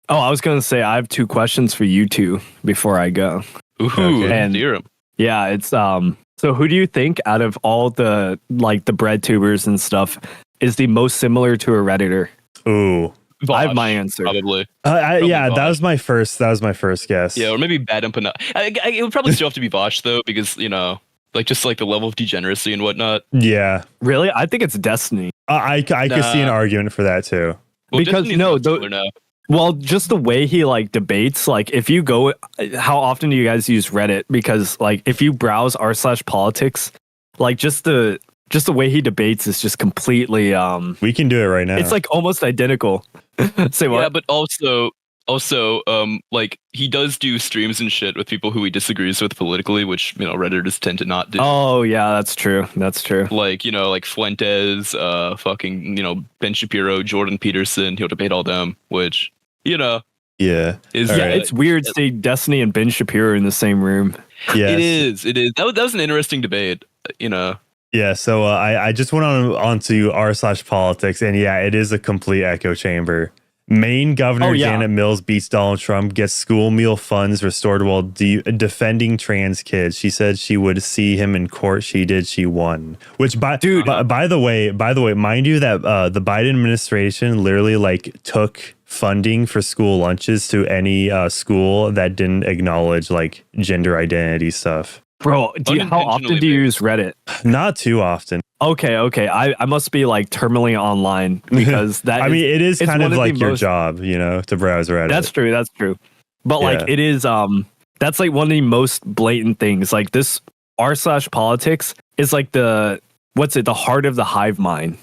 Oh, I was gonna say I have 2 questions for you two before I go. Ooh, Okay. And- dear 'em. Yeah, it's so who do you think out of all the the bread tubers and stuff is the most similar to a Redditor? Ooh. I have my Vosh, answer. probably. Yeah, Vosh. that was my first guess. Yeah, or maybe Bad Empanada. It would probably still have to be Vosh though, because just like the level of degeneracy and whatnot. Yeah. Really? I think it's Destiny. I could see an argument for that too. Well, Because, Destiny's no, not similar now. Well, just the way he debates, if you go, how often do you guys use Reddit? Because if you browse r/politics, just the way he debates is just completely We can do it right now. it's almost identical. Say what? Yeah, but also, he does do streams and shit with people who he disagrees with politically, which Redditors tend to not do. Oh yeah, that's true. That's true. Like Fuentes, Ben Shapiro, Jordan Peterson. He'll debate all them, which yeah. is All Yeah, right. it's weird seeing Destiny and Ben Shapiro in the same room. Yes. It is. That was an interesting debate. Yeah, so I just went onto r/politics, and yeah, it is a complete echo chamber. Maine Governor Janet Mills beats Donald Trump, gets school meal funds restored while defending trans kids. She said she would see him in court. She did. She won. Which, by the way, mind you that the Biden administration literally took funding for school lunches to any school that didn't acknowledge gender identity stuff. Bro, how often do you use Reddit? Not too often. Okay. I must be terminally online because that. I mean, it is kind of your most, job, to browse Reddit. That's true. But Yeah. it is that's one of the most blatant things. This r/politics is the heart of the hive mind.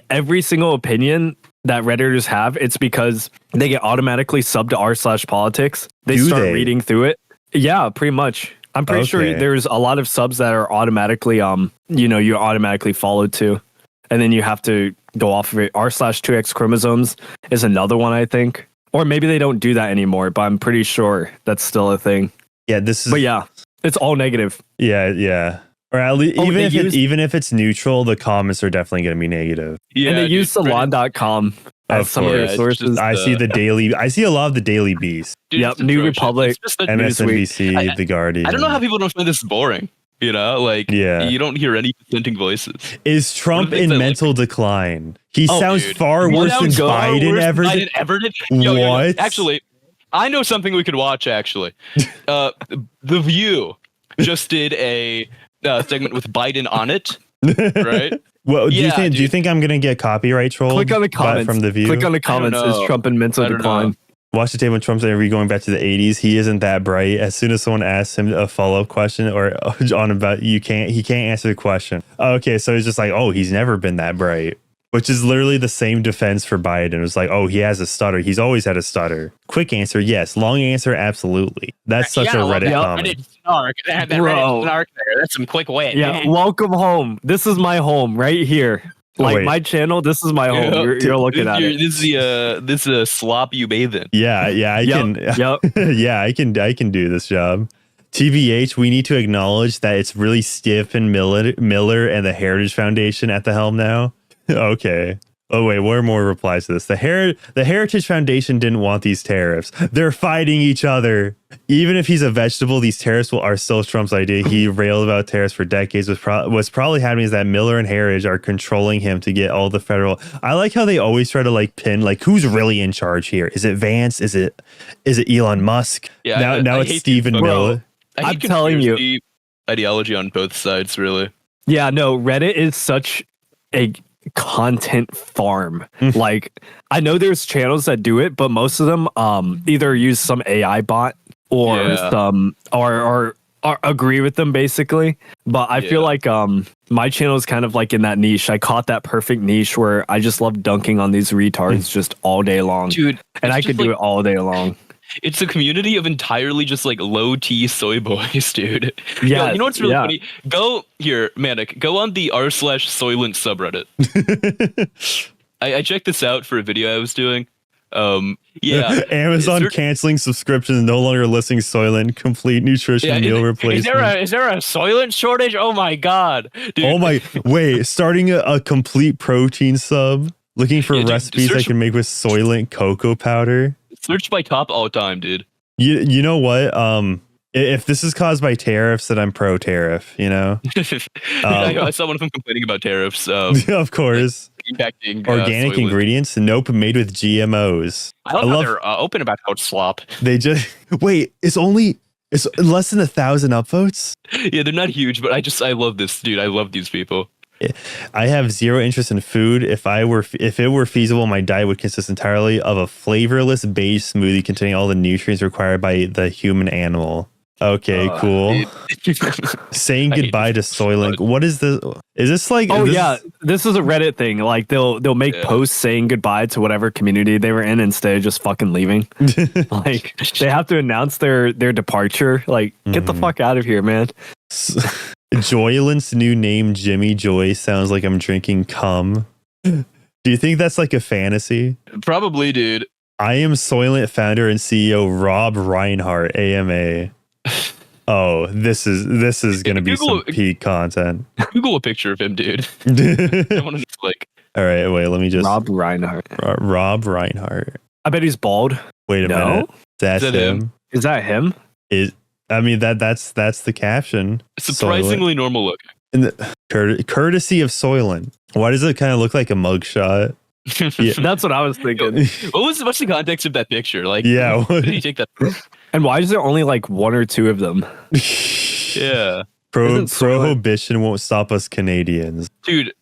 Every single opinion that Redditors have, it's because they get automatically subbed to r/politics. They start reading through it. Yeah, pretty much. I'm pretty sure there's a lot of subs that are automatically, you're automatically followed to, and then you have to go off of it. r/2x chromosomes is another one, I think, or maybe they don't do that anymore, but I'm pretty sure that's still a thing. Yeah, this is. But yeah, it's all negative. Yeah. Or at least even if it's neutral, the comments are definitely going to be negative. Yeah, and they use salon.com as some of their sources. I see a lot of the Daily Beast. Dude, Yep, it's New atrocious. Republic, It's just the MSNBC, The Guardian. I don't know how people don't find this boring. You don't hear any dissenting voices. Is Trump in mental decline? He sounds dude. far worse than Biden ever did. What? Actually, I know something we could watch. Actually, The View just did a segment with Biden on it. Right? Well, do you think I'm gonna get copyright trolled? Click on the comments from The View. Click on the comments. Is Trump in mental decline? Watch the tape when Trump's interview going back to the 80s. He isn't that bright. As soon as someone asks him a follow-up question or on about he can't answer the question. Okay, so he's just he's never been that bright. Which is literally the same defense for Biden. It was he has a stutter. He's always had a stutter. Quick answer, yes. Long answer, absolutely. That's such a Reddit comment. Reddit snark. That Reddit snark there. That's some quick wit. Yeah, welcome home. This is my home right here. My channel, this this home. You're looking at it. This is a slop you bathe in. Yeah, I can. Yep. Yeah, I can do this job. TBH, we need to acknowledge that it's really stiff and Miller and the Heritage Foundation at the helm now. Okay. Oh wait, what are more replies to this? The Heritage Foundation didn't want these tariffs. They're fighting each other. Even if he's a vegetable, these tariffs are still Trump's idea. He railed about tariffs for decades. What's probably happening is that Miller and Heritage are controlling him to get all the federal. I like how they always try to pin who's really in charge here. Is it Vance? Is it Elon Musk? Yeah. Now it's Stephen Miller. I'm telling you, ideology on both sides, really. Yeah, no, Reddit is such a content farm. I know there's channels that do it, but most of them either use some AI bot or some or agree with them basically. But I feel my channel is kind of in that niche. I caught that perfect niche where I just love dunking on these retards just all day long. Dude, and I could do it all day long. It's a community of entirely just low T soy boys, dude. Yeah, you know what's really funny? Go here, Manic. Go on the r/soylent subreddit. I checked this out for a video I was doing. Amazon canceling subscriptions, no longer listing Soylent complete nutrition meal replacement. Is there a Soylent shortage? Oh my god, dude. Oh my wait, starting a complete protein sub. Looking for recipes I can make with Soylent cocoa powder. Search by top all time, dude. You know what? If this is caused by tariffs, then I'm pro tariff. You know. I saw one of them complaining about tariffs. Of course. Impacting Organic Soylent. ingredients. Nope, made with GMOs. I love how they're open about how it's slop. They just wait. It's less than 1,000 upvotes. Yeah, they're not huge, but I love this, dude. I love these people. I have zero interest in food. If it were feasible, my diet would consist entirely of a flavorless beige smoothie containing all the nutrients required by the human animal. Okay, cool. Saying goodbye to Soylent. What is this? Is this like? Oh yeah, this is a Reddit thing. Like they'll make posts saying goodbye to whatever community they were in instead of just fucking leaving. Like they have to announce their departure. Like get the fuck out of here, man. Joylent's new name, Jimmy Joy, sounds like I'm drinking cum. Do you think that's like a fantasy? Probably, dude. I am Soylent founder and CEO Rob Reinhart, AMA. Oh, this is gonna be some peak content. Google a picture of him, dude. I want to like. All right, wait. Let me just. Rob Reinhart. Rob Reinhart. I bet he's bald. Wait a minute. That's Is that him. Is that him? I mean that's the caption. Surprisingly normal looking. And courtesy of Soylent. Why does it kind of look like a mugshot? Yeah. That's what I was thinking. What's the context of that picture? Like, Yeah. where did he take that from? And why is there only like one or two of them? Yeah. Prohibition won't stop us Canadians. Dude,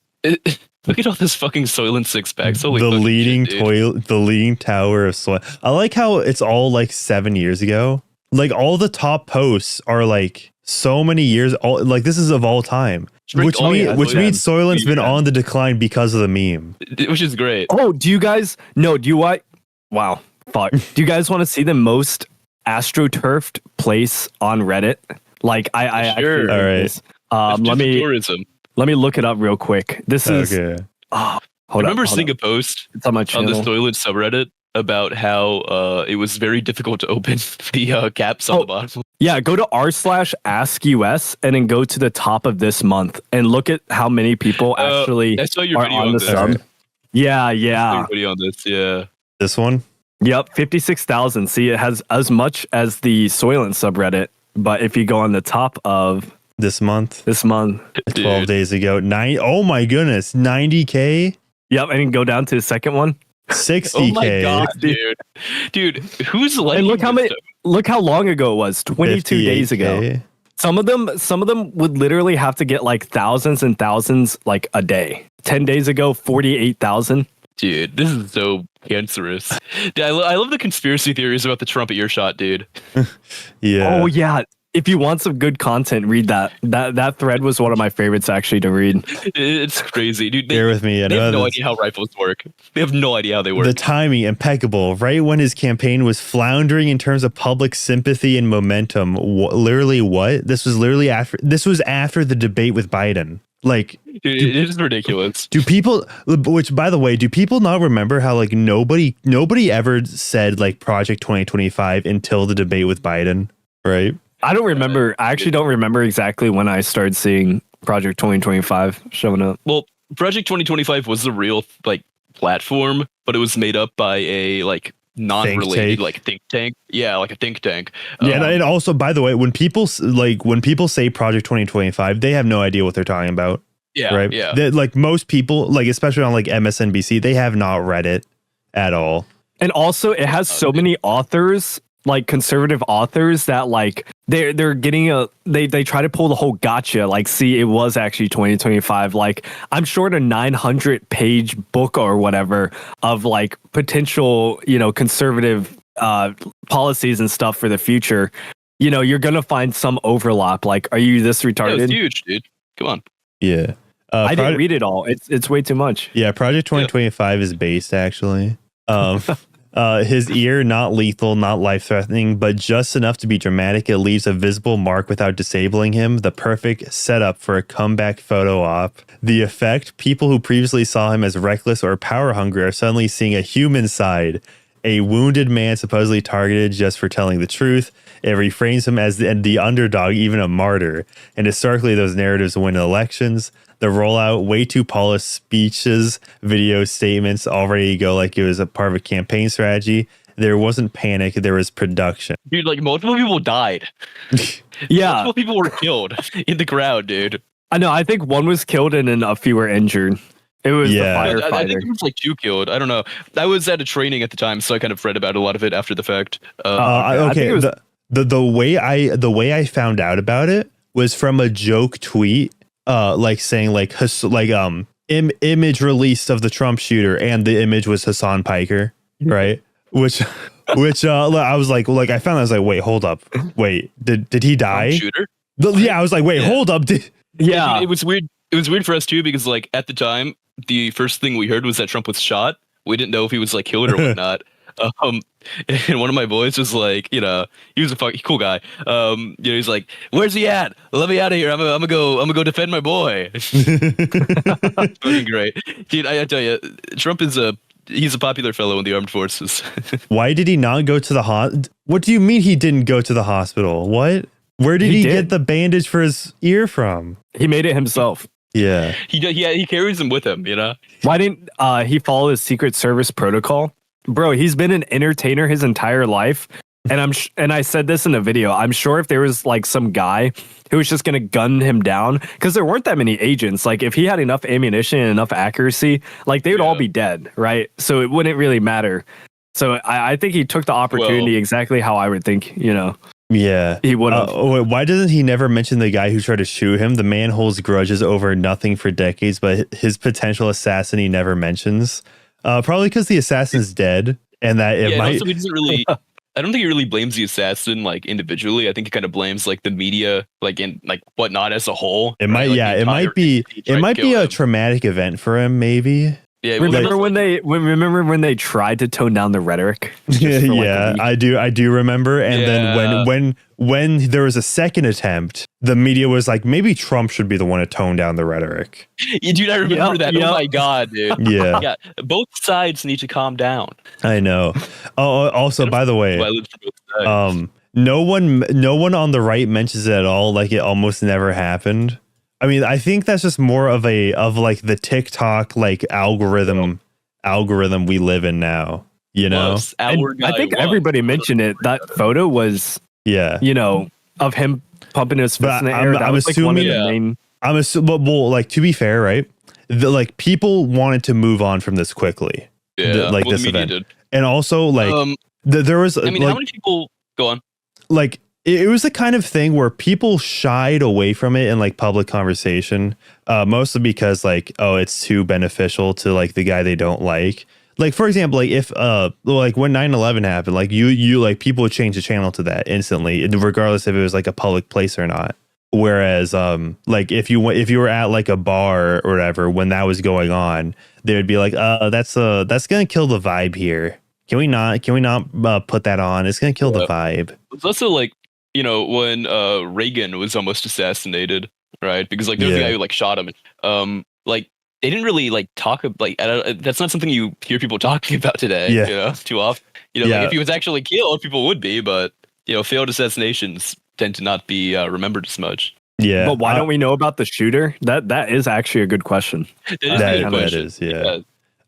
look at all this fucking Soylent six packs. Holy the fucking leading shit, dude. the leading tower of soil. I like how it's all like 7 years ago. Like all the top posts are like so many years. Like this is of all time, which means Soylent's been on the decline because of the meme, which is great. Oh, do you guys? No, do you what? Wow, fuck. Do you guys want to see the most astroturfed place on Reddit? Like I Sure. All right. this. Let me tourism. look it up real quick. This is. Okay. Oh, I remember seeing a post It's on my on channel. the Soylent subreddit about how it was very difficult to open the caps on the bottom. Yeah, go to r/askus and then go to the top of this month and look at how many people actually I saw your are video on on the this. sub. Yeah, I saw yeah. your video on this. Yeah. This one. Yep, 56,000. See, it has as much as the Soylent subreddit, but if you go on the top of This month. this month, 12 days ago. Oh my goodness. 90K. yep, and then go down to the second one. 60K. Oh my god, dude, who's like? And look how long ago it was. 22 days ago. 58K. Some of them would literally have to get like thousands and thousands like a day. 10 days ago, 48,000. Dude, this is so cancerous. Dude, I love the conspiracy theories about the Trump earshot, dude. Yeah. Oh yeah. If you want some good content, read that. That thread was one of my favorites actually to read. It's crazy, dude. Bear with me. They have no idea how rifles work. They have no idea how they work. The timing impeccable. Right when his campaign was floundering in terms of public sympathy and momentum. Literally, what? This was literally after. This was after the debate with Biden. Like, Dude, it is ridiculous. do people? Which, by the way, do people not remember how like nobody ever said like Project 2025 until the debate with Biden, right? I don't remember. I actually don't remember exactly when I started seeing Project 2025 showing up. Well, Project 2025 was the real like platform, but it was made up by a like non-related like think tank. Yeah, like a think tank. Yeah, and also, by the way, when people say Project 2025, they have no idea what they're talking about. Yeah, right. Yeah. Like most people, like especially on like MSNBC, they have not read it at all. And also, it has so many authors, like conservative authors, that like they're getting they try to pull the whole gotcha. Like, see, it was actually 2025. Like, I'm short a 900-page book or whatever of like potential, conservative policies and stuff for the future. You're gonna find some overlap. Like, are you this retarded? It's huge, dude. Come on. Yeah. I didn't read it all. It's way too much. Yeah, Project 2025 is based actually. His ear, not lethal, not life-threatening, but just enough to be dramatic. It leaves a visible mark without disabling him. The perfect setup for a comeback photo op. The effect, people who previously saw him as reckless or power-hungry are suddenly seeing a human side. A wounded man supposedly targeted just for telling the truth. It reframes him as the underdog, even a martyr. And historically, those narratives win elections. The rollout, way too polished speeches, video statements already go like it was a part of a campaign strategy. there wasn't panic, there was production. Dude, like multiple people died. Yeah, Multiple people were killed in the crowd, dude. I know. I think one was killed and then a few were injured. It was Yeah. the I firefighter. think it was like 2 killed. I don't know. I was at a training at the time, so I kind of read about a lot of it after the fact. I think Okay, it was- the way I found out about it was from a joke tweet, like saying like image released of the Trump shooter, and the image was Hassan Piker, right? Which I was like I found, I was like, wait, hold up, wait, did he die? Shooter? Yeah, I was like, wait, hold up, yeah. It was weird. It was weird for us too because like at the time, the first thing we heard was that Trump was shot. We didn't know if he was like killed or whatnot. And one of my boys was like, he was a fucking cool guy. He's like, "Where's he at? Let me out of here. I'm gonna go defend my boy." Fucking great, dude. I tell you, Trump is he's a popular fellow in the armed forces. Why did he not go to the hospital? What do you mean he didn't go to the hospital? What? Where did he get the bandage for his ear from? He made it himself. Yeah. He carries them with him, Why didn't he follow his Secret Service protocol? Bro, he's been an entertainer his entire life. And and I said this in the video. I'm sure if there was like some guy who was just going to gun him down, because there weren't that many agents. Like if he had enough ammunition and enough accuracy, like they would all be dead, right? So it wouldn't really matter. So I think he took the opportunity exactly how I would think, Yeah. he would have. Why doesn't he never mention the guy who tried to shoot him? The man holds grudges over nothing for decades, but his potential assassin he never mentions. Probably because the assassin's dead, and that it might. Also, he doesn't really. I don't think he really blames the assassin like individually. I think he kind of blames like the media, like in like whatnot as a whole. It might, right? Like, it might be a traumatic event for him, maybe. Yeah, remember when they tried to tone down the rhetoric? Yeah, I do remember. And then when there was a second attempt, the media was like, maybe Trump should be the one to tone down the rrhetoric. Yeah, dude, I remember that. Oh my god, dude. Yeah. Both sides need to calm down. I know. Oh, also, by the way, no one on the right mentions it at all. Like it almost never happened. I mean, I think that's just more of like the TikTok like algorithm we live in now. I think everybody mentioned it. That photo was of him pumping his fist in the air. I'm assuming. Well, like to be fair, right? People wanted to move on from this quickly. Yeah, this event, and also like there was. I mean, how many people go on? Like. It was the kind of thing where people shied away from it in like public conversation, mostly because like, oh, it's too beneficial to like the guy they don't like. Like, for example, like if like when 9/11 happened, like you like people would change the channel to that instantly, regardless if it was like a public place or not. Whereas like if you were at like a bar or whatever when that was going on, they would be like, that's gonna kill the vibe here. Can we not put that on? It's gonna kill the vibe. It's also like, when Reagan was almost assassinated, right? Because like there was the guy who like shot him. Like they didn't really like talk like that's not something you hear people talking about today. Too often. Like if he was actually killed, people would be, but failed assassinations tend to not be remembered as much. Yeah, but why don't we know about the shooter? That is actually a good question. That is, yeah.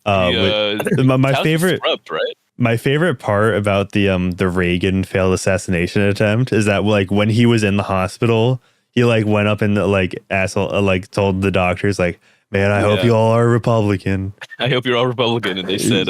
My favorite. Corrupt, right? My favorite part about the Reagan failed assassination attempt is that like when he was in the hospital, he like went up and like like told the doctors like, man, I hope you all are Republican. I hope you're all Republican, and they said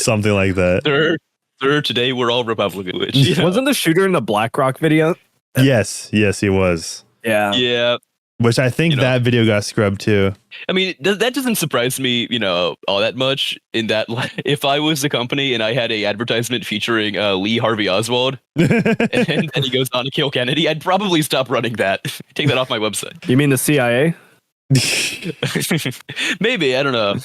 something like that. Sir, today we're all Republican. Which, wasn't the shooter in the BlackRock video? Yes, he was. Yeah. Which I think that video got scrubbed too. I mean, that doesn't surprise me, all that much. In that, if I was the company and I had a advertisement featuring Lee Harvey Oswald, and he goes on to kill Kennedy, I'd probably stop running that. Take that off my website. You mean the CIA? Maybe, I don't know.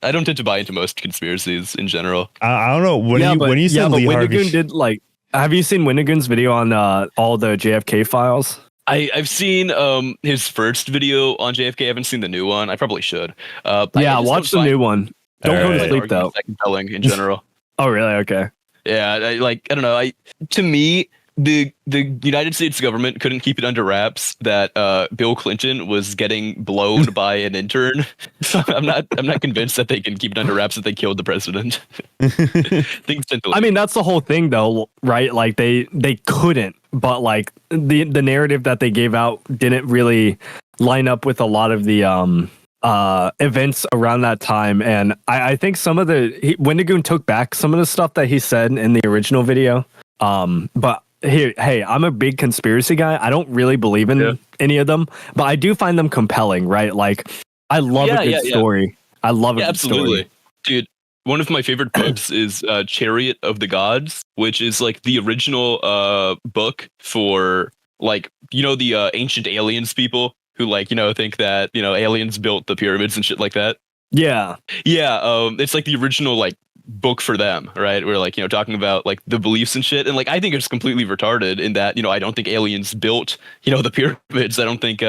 I don't tend to buy into most conspiracies in general. I don't know. When you said Lee Harvey, did like. Have you seen Winnigan's video on all the JFK files? I've seen his first video on JFK. I haven't seen the new one. I probably should. Watch the new one. Don't go to sleep though. Compelling in general. Oh really? Okay. Yeah, I don't know. To me, the United States government couldn't keep it under wraps that Bill Clinton was getting blown by an intern. So I'm not convinced that they can keep it under wraps that they killed the president. Things tend to. I mean, that's the whole thing, though, right? Like they couldn't, but like the narrative that they gave out didn't really line up with a lot of the events around that time. And I think some of Wendigoon took back some of the stuff that he said in the original video. But hey, I'm a big conspiracy guy. I don't really believe in any of them, but I do find them compelling, right? Like, I love a good story. I love a good story. Dude, one of my favorite books is Chariot of the Gods, which is like the original book for like, the ancient aliens people who like, think that, aliens built the pyramids and shit like that. Yeah. Yeah. It's like the original like book for them, right? We're like, talking about like the beliefs and shit. And like, I think it's completely retarded in that, I don't think aliens built, the pyramids. I don't think,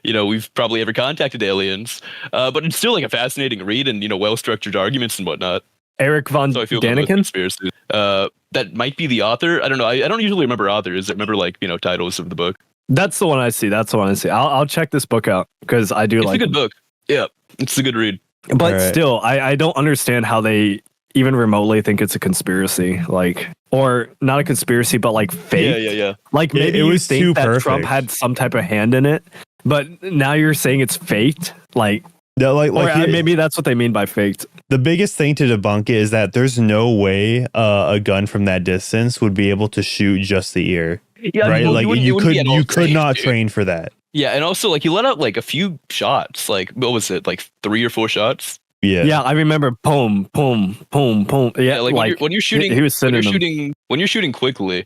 we've probably ever contacted aliens. But it's still like a fascinating read and, well-structured arguments and whatnot. Eric von Daniken? Conspiracy. That might be the author. I don't know. I don't usually remember authors. I remember like, titles of the book. That's the one I see. I'll check this book out because I do like it. It's a good book. Yeah, it's a good read. But still, I don't understand how they even remotely think it's a conspiracy, like, or not a conspiracy, but like fake. Yeah. Like maybe it was you too think that perfect. Trump had some type of hand in it, but now you're saying it's faked. Like, maybe that's what they mean by faked. The biggest thing to debunk it is that there's no way a gun from that distance would be able to shoot just the ear. Yeah, right? Like you could not train for that. Yeah, and also like he let out like a few shots. Like what was it? Like 3 or 4 shots. Yeah, I remember. Boom, boom, boom, boom. Yeah, like when you're shooting, he was when you're shooting quickly,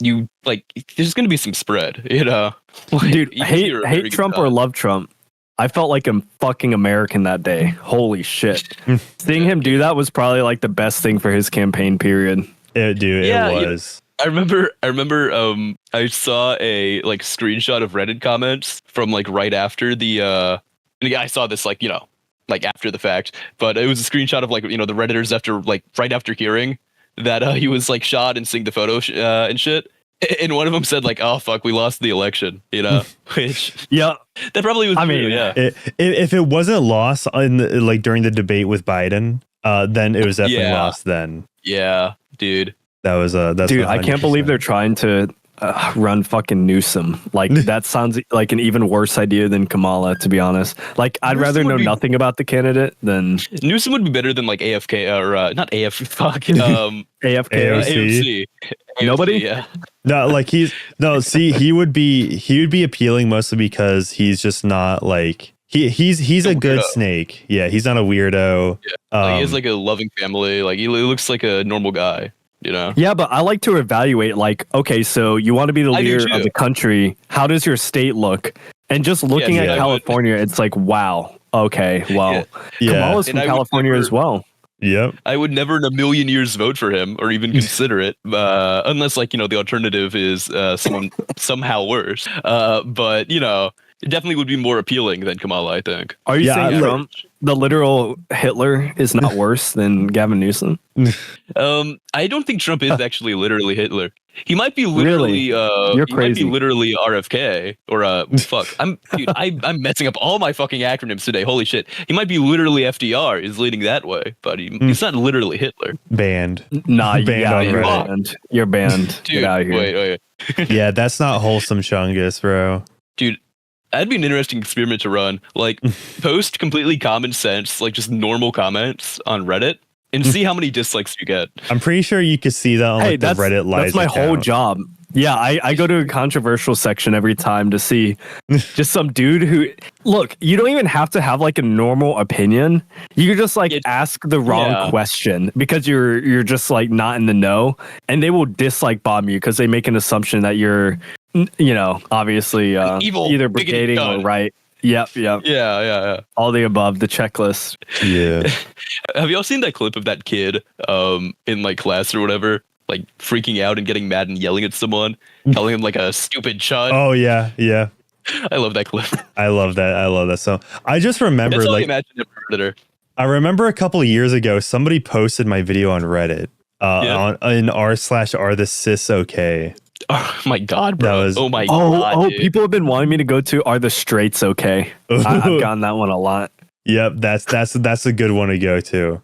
you like there's gonna be some spread, Like, dude, hate Trump or love Trump. I felt like a fucking American that day. Holy shit! Seeing him do that was probably like the best thing for his campaign period. It was. I remember. I saw a like screenshot of Reddit comments from like right after the. And I saw this like like after the fact, but it was a screenshot of like the Redditors after like right after hearing that he was like shot and seeing the photo and shit. And one of them said like, "Oh fuck, we lost the election," which that probably was. I true, mean, yeah. If it wasn't lost like during the debate with Biden, then it was definitely lost. Then dude. That was that's dude. 100%. I can't believe they're trying to run fucking Newsom. Like that sounds like an even worse idea than Kamala, to be honest. Like I'd rather know nothing about the candidate than Newsom would be better than like AFK or not AF. Fuck. AFK. AOC. Nobody. Yeah. No, like he would be appealing mostly because he's just not like he's a good snake. Yeah, he's not a weirdo. Yeah. He has like a loving family. Like he looks like a normal guy. Yeah, but I like to evaluate like, okay, so you want to be the leader of the country. How does your state look? And just looking at California, it's like, wow. Okay, well, Kamala's from California as well. Yep. I would never in a million years vote for him or even consider it, unless like, the alternative is someone somehow worse. But, it definitely would be more appealing than Kamala, I think. Are you saying Trump, the literal Hitler, is not worse than Gavin Newsom? I don't think Trump is actually literally Hitler. He might be literally You're crazy. Might be literally RFK or fuck. I'm messing up all my fucking acronyms today. Holy shit. He might be literally FDR is leading that way, but he's not literally Hitler. Banned. Nah, you're Banned banned. You're banned. Dude, get out of here. Wait. Yeah, that's not wholesome Chungus, bro. Dude, that'd be an interesting experiment to run. Like, post completely common sense, like just normal comments on Reddit and see how many dislikes you get. I'm pretty sure you could see that on like, the Reddit live. That's my whole job. Yeah, I go to a controversial section every time to see just some dude who, look, you don't even have to have like a normal opinion. You can just like ask the wrong question because you're just like not in the know, and they will dislike bomb you because they make an assumption that you're, obviously evil, either brigading or right. Yep. Yeah. All the above, the checklist. Yeah. Have y'all seen that clip of that kid in like class or whatever? Like freaking out and getting mad and yelling at someone, calling him like a stupid chud. Oh yeah. I love that clip. I love that. So I just remember That's like I imagine a predator. I remember a couple of years ago somebody posted my video on Reddit In r/are the cis okay? Oh my god, bro. That was- oh my god. Dude. People have been wanting me to go to Are the Straights Okay? I've gotten that one a lot. Yep, that's a good one to go to.